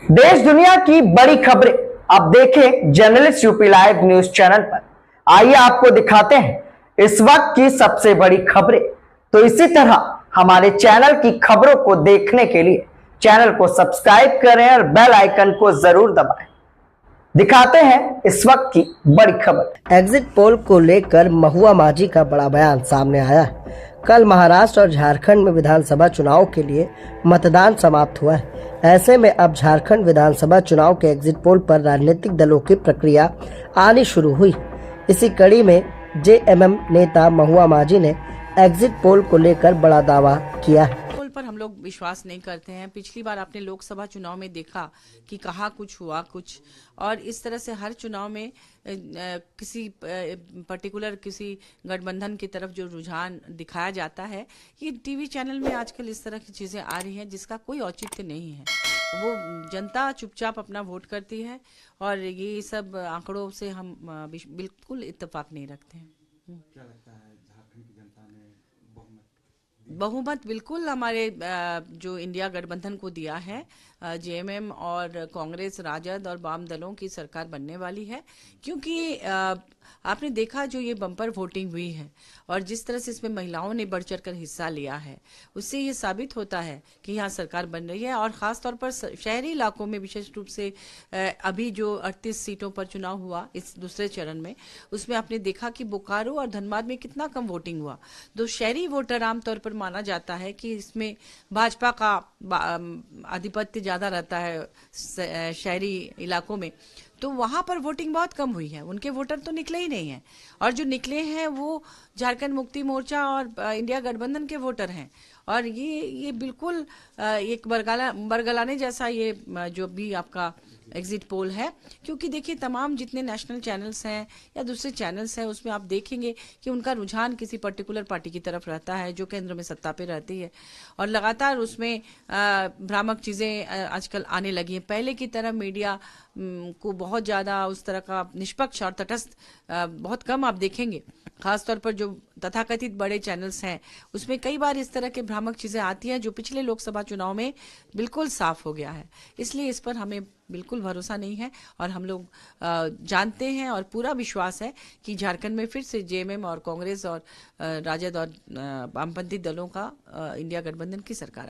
देश दुनिया की बड़ी खबरें अब देखें journalist UP live news channel पर। आइए आपको दिखाते हैं इस वक्त की सबसे बड़ी खबरें। तो इसी तरह हमारे चैनल की खबरों को देखने के लिए चैनल को सब्सक्राइब करें और बेल आइकन को जरूर दबाएं। दिखाते हैं इस वक्त की बड़ी खबर। एग्जिट पोल को लेकर महुआ माझी का बड़ा बयान सामने आया है। कल महाराष्ट्र और झारखंड में विधानसभा चुनाव के लिए मतदान समाप्त हुआ है। ऐसे में अब झारखंड विधानसभा चुनाव के एग्जिट पोल पर राजनीतिक दलों की प्रक्रिया आनी शुरू हुई। इसी कड़ी में जेएमएम नेता महुआ माझी ने एग्जिट पोल को लेकर बड़ा दावा किया है। पोल पर हम लोग विश्वास नहीं करते हैं। पिछली बार आपने लोकसभा चुनाव में देखा कि कहाँ कुछ हुआ कुछ, और इस तरह से हर चुनाव में किसी पर्टिकुलर किसी गठबंधन की तरफ जो रुझान दिखाया जाता है, ये टीवी चैनल में आजकल इस तरह की चीज़ें आ रही हैं जिसका कोई औचित्य नहीं है। वो जनता चुपचाप अपना वोट करती है और ये सब आंकड़ों से हम बिल्कुल इत्तेफाक नहीं रखते हैं। क्या लगता है झारखंड की जनता ने बहुमत बिल्कुल हमारे जो इंडिया गठबंधन को दिया है। जेएमएम और कांग्रेस, राजद और वाम दलों की सरकार बनने वाली है, क्योंकि आपने देखा जो ये बम्पर वोटिंग हुई है और जिस तरह से इसमें महिलाओं ने बढ़ चढ़कर हिस्सा लिया है, उससे ये साबित होता है कि यहाँ सरकार बन रही है। और ख़ास तौर पर शहरी इलाकों में विशेष रूप से अभी जो 38 सीटों पर चुनाव हुआ इस दूसरे चरण में, उसमें आपने देखा कि बोकारो और धनबाद में कितना कम वोटिंग हुआ। तो शहरी वोटर आमतौर पर माना जाता है कि इसमें भाजपा का आधिपत्य ज़्यादा रहता है शहरी इलाकों में, तो वहाँ पर वोटिंग बहुत कम हुई है। उनके वोटर तो निकले ही नहीं हैं, और जो निकले हैं वो झारखंड मुक्ति मोर्चा और इंडिया गठबंधन के वोटर हैं। और ये बिल्कुल एक बरगलाने जैसा ये जो भी आपका एग्जिट पोल है, क्योंकि देखिए तमाम जितने नेशनल चैनल्स हैं या दूसरे चैनल्स हैं, उसमें आप देखेंगे कि उनका रुझान किसी पर्टिकुलर पार्टी की तरफ रहता है जो केंद्र में सत्ता पे रहती है, और लगातार उसमें भ्रामक चीज़ें आजकल आने लगी हैं। पहले की तरह मीडिया को बहुत ज़्यादा उस तरह का निष्पक्ष और तटस्थ बहुत कम आप देखेंगे। खासतौर पर जो तथाकथित बड़े चैनल्स हैं उसमें कई बार इस तरह के भ्रामक चीज़ें आती हैं जो पिछले लोकसभा चुनाव में बिल्कुल साफ हो गया है। इसलिए इस पर हमें बिल्कुल भरोसा नहीं है, और हम लोग जानते हैं और पूरा विश्वास है कि झारखंड में फिर से जेएमएम और कांग्रेस और राजद और वामपंथी दलों का इंडिया गठबंधन की सरकार